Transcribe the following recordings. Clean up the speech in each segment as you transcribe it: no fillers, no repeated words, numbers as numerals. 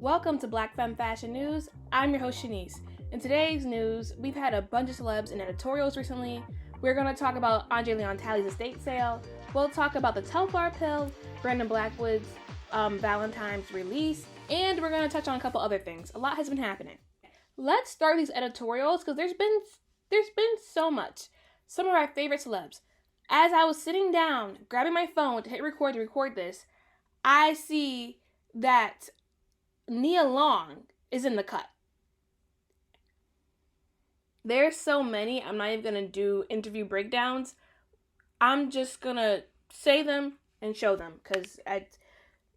Welcome to Black Femme Fashion News. I'm your host Shanice. In today's news, we've had a bunch of celebs in editorials recently. We're going to talk about André Talley's estate sale. We'll talk about the Telfar Pill, Blackwood's Valentine's release, and we're going to touch on a couple other things. A lot has been happening. Let's start these editorials because there's been so much. Some of our favorite celebs. As I was sitting down, grabbing my phone to hit record to record this, I see that Nia Long is in the cut. There's so many, I'm not even going to do interview breakdowns. I'm just going to say them and show them because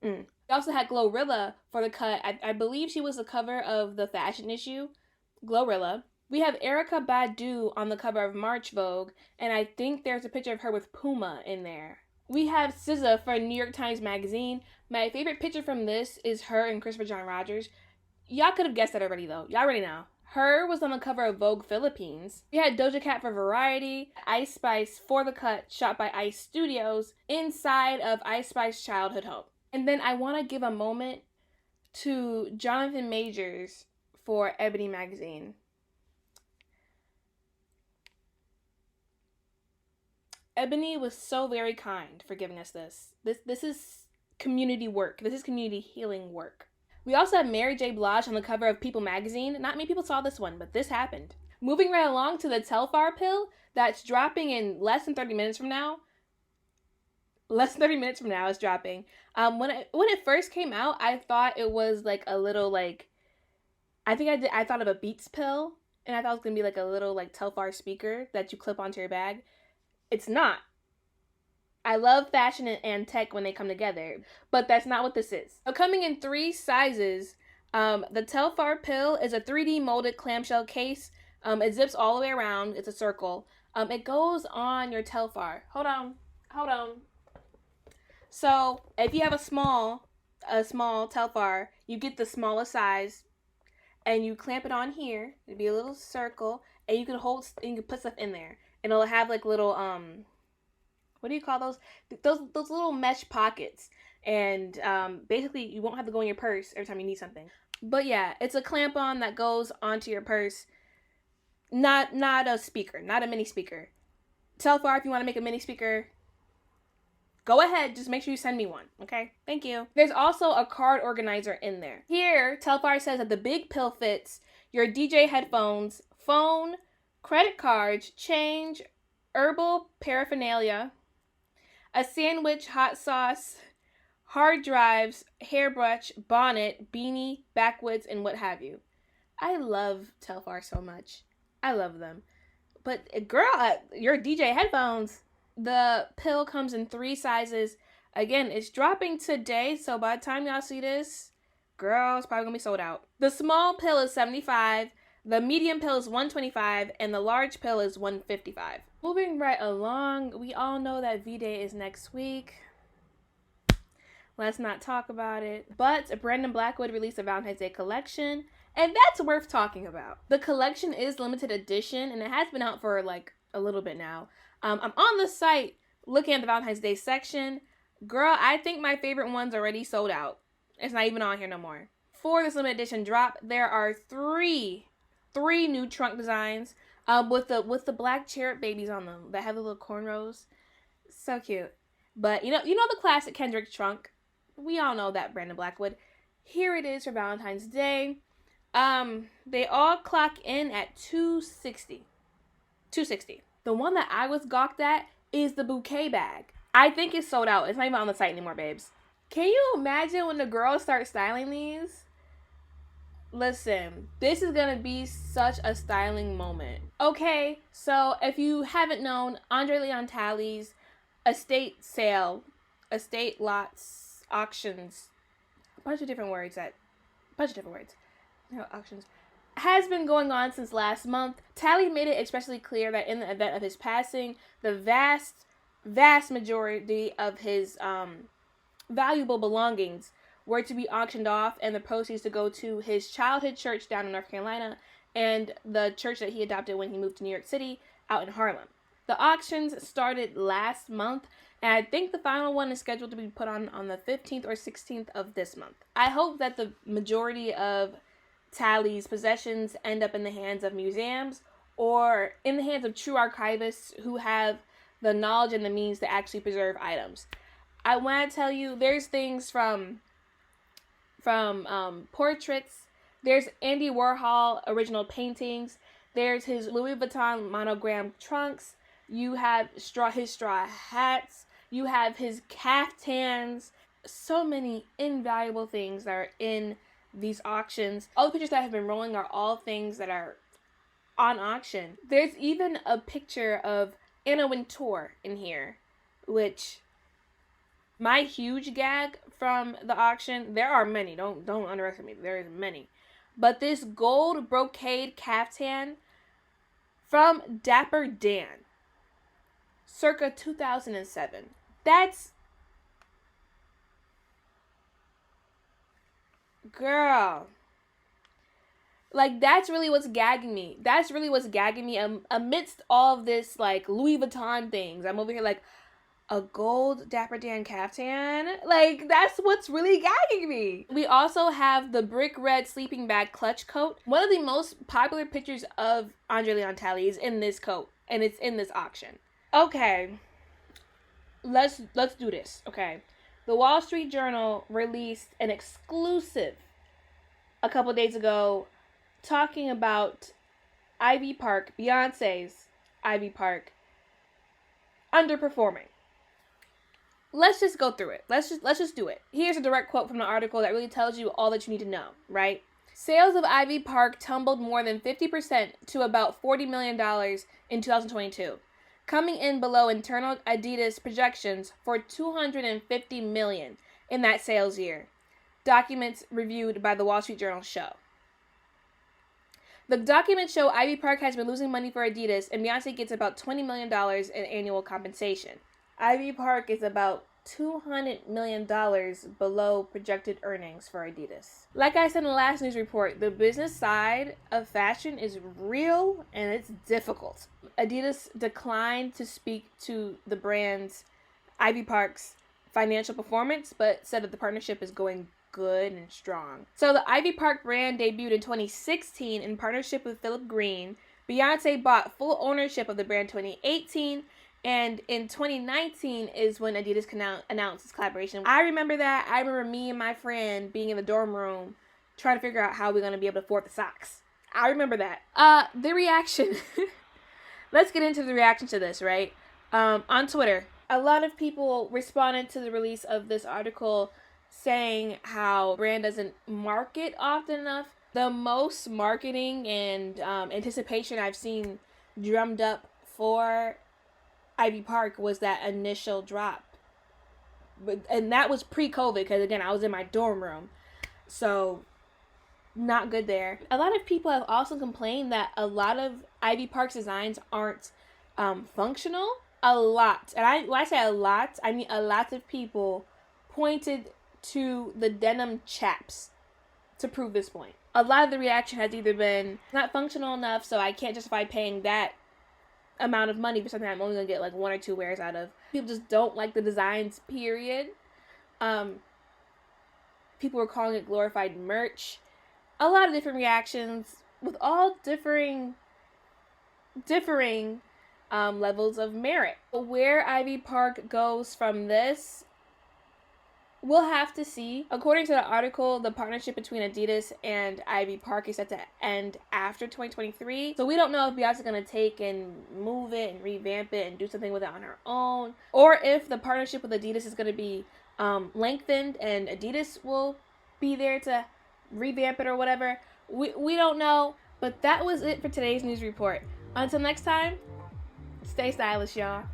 We also had Glorilla for the cut. I believe she was the cover of the fashion issue, Glorilla. We have Erykah Badu on the cover of March Vogue, and I think there's a picture of her with Puma in there. We have SZA for New York Times Magazine. My favorite picture from this is her and Christopher John Rogers. Y'all could have guessed that already, though. Y'all already know. Her was on the cover of Vogue Philippines. We had Doja Cat for Variety. Ice Spice for the cut, shot by Ice Studios, inside of Ice Spice's childhood home. And then I want to give a moment to Jonathan Majors for Ebony Magazine. Ebony was so very kind for giving us this. This is community work. This is community healing work. We also have Mary J. Blige on the cover of People Magazine. Not many people saw this one, but this happened. Moving right along to the Telfar Pill that's dropping in less than 30 minutes from now. Less than 30 minutes from now it's dropping. When it first came out, I thought it was like a little like, I thought of a Beats pill, and I thought it was gonna be like a little like Telfar speaker that you clip onto your bag. It's not. I love fashion and tech when they come together, but that's not what this is. So coming in 3 sizes, the Telfar Pill is a 3D molded clamshell case. It zips all the way around. It's a circle. It goes on your Telfar. Hold on. So if you have a small Telfar, you get the smallest size, and you clamp it on here. It'd be a little circle, and you can put stuff in there. And it'll have like little, what do you call those? Those little mesh pockets. And basically you won't have to go in your purse every time you need something. But yeah, it's a clamp on that goes onto your purse. Not a speaker, not a mini speaker. Telfar, if you want to make a mini speaker, go ahead. Just make sure you send me one, okay? Thank you. There's also a card organizer in there. Here, Telfar says that the big pill fits your DJ headphones, phone, credit cards, change, herbal paraphernalia, a sandwich, hot sauce, hard drives, hairbrush, bonnet, beanie, backwoods, and what have you. I love Telfar so much. I love them. But girl, your DJ headphones, the pill comes in 3 sizes. Again, it's dropping today, so by the time y'all see this, girl, it's probably gonna be sold out. The small pill is $75. The medium pill is $125, and the large pill is $155. Moving right along, we all know that V-Day is next week. Let's not talk about it. But Blackwood released a Valentine's Day collection, and that's worth talking about. The collection is limited edition, and it has been out for like a little bit now. I'm on the site looking at the Valentine's Day section. Girl, I think my favorite one's already sold out. It's not even on here no more. For this limited edition drop, there are three new trunk designs with the black cherub babies on them that have the little cornrows. So cute. But you know the classic Kendrick trunk. We all know that Brandon Blackwood. Here it is for Valentine's Day. They all clock in at $260. $260. The one that I was gawked at is the bouquet bag. I think it's sold out. It's not even on the site anymore, babes. Can you imagine when the girls start styling these? Listen, this is gonna be such a styling moment. Okay, so if you haven't known, André Talley's estate sale, estate lots, auctions, a bunch of different words, auctions, has been going on since last month. Talley made it especially clear that in the event of his passing, the vast majority of his valuable belongings were to be auctioned off, and the proceeds to go to his childhood church down in North Carolina and the church that he adopted when he moved to New York City out in Harlem. The auctions started last month, And I think the final one is scheduled to be put on the 15th or 16th of this month. I hope that the majority of Talley's possessions end up in the hands of museums or in the hands of true archivists who have the knowledge and the means to actually preserve items. I want to tell you, there's things from portraits. There's Andy Warhol original paintings. There's his Louis Vuitton monogram trunks. You have his straw hats. You have his caftans. So many invaluable things that are in these auctions. All the pictures that have been rolling are all things that are on auction. There's even a picture of Anna Wintour in here, which my huge gag from the auction, there are many, don't underestimate me, there is many. But this gold brocade caftan from Dapper Dan, circa 2007. That's, girl, like, that's really what's gagging me. That's really what's gagging me amidst all of this, like, Louis Vuitton things. I'm over here like, a gold Dapper Dan caftan? Like, that's what's really gagging me. We also have the brick red sleeping bag clutch coat. One of the most popular pictures of André Leon Talley is in this coat, and it's in this auction. Okay, let's do this, okay? The Wall Street Journal released an exclusive a couple days ago talking about Ivy Park, Beyonce's Ivy Park, underperforming. Let's just go through it. Let's just do it. Here's a direct quote from the article that really tells you all that you need to know, right? Sales of Ivy Park tumbled more than 50% to about $40 million in 2022, coming in below internal Adidas projections for $250 million in that sales year, documents reviewed by the Wall Street Journal show. The documents show Ivy Park has been losing money for Adidas, and Beyonce gets about $20 million in annual compensation. Ivy Park is about $200 million below projected earnings for Adidas. Like I said in the last news report, the business side of fashion is real and it's difficult. Adidas declined to speak to the brand's, Ivy Park's, financial performance, but said that the partnership is going good and strong. So the Ivy Park brand debuted in 2016 in partnership with Philip Green. Beyonce bought full ownership of the brand in 2018. And in 2019 is when Adidas announced its collaboration. I remember that. I remember me and my friend being in the dorm room trying to figure out how we're going to be able to afford the socks. I remember that. The reaction. Let's get into the reaction to this, right? On Twitter, a lot of people responded to the release of this article saying how brand doesn't market often enough. The most marketing and anticipation I've seen drummed up for Ivy Park was that initial drop, and that was pre-COVID, because again, I was in my dorm room, so not good there. A lot of people have also complained that a lot of Ivy Park's designs aren't functional. A lot, and when I say a lot, I mean a lot of people pointed to the denim chaps to prove this point. A lot of the reaction has either been not functional enough, so I can't justify paying that amount of money for something I'm only gonna get like one or two wears out of. People just don't like the designs, period. People were calling it glorified merch. A lot of different reactions with all differing levels of merit. Where Ivy Park goes from this, we'll have to see. According to the article, the partnership between Adidas and Ivy Park is set to end after 2023. So we don't know if Beyonce's going to take and move it and revamp it and do something with it on her own, or if the partnership with Adidas is going to be lengthened and Adidas will be there to revamp it or whatever. We don't know. But that was it for today's news report. Until next time, stay stylish, y'all.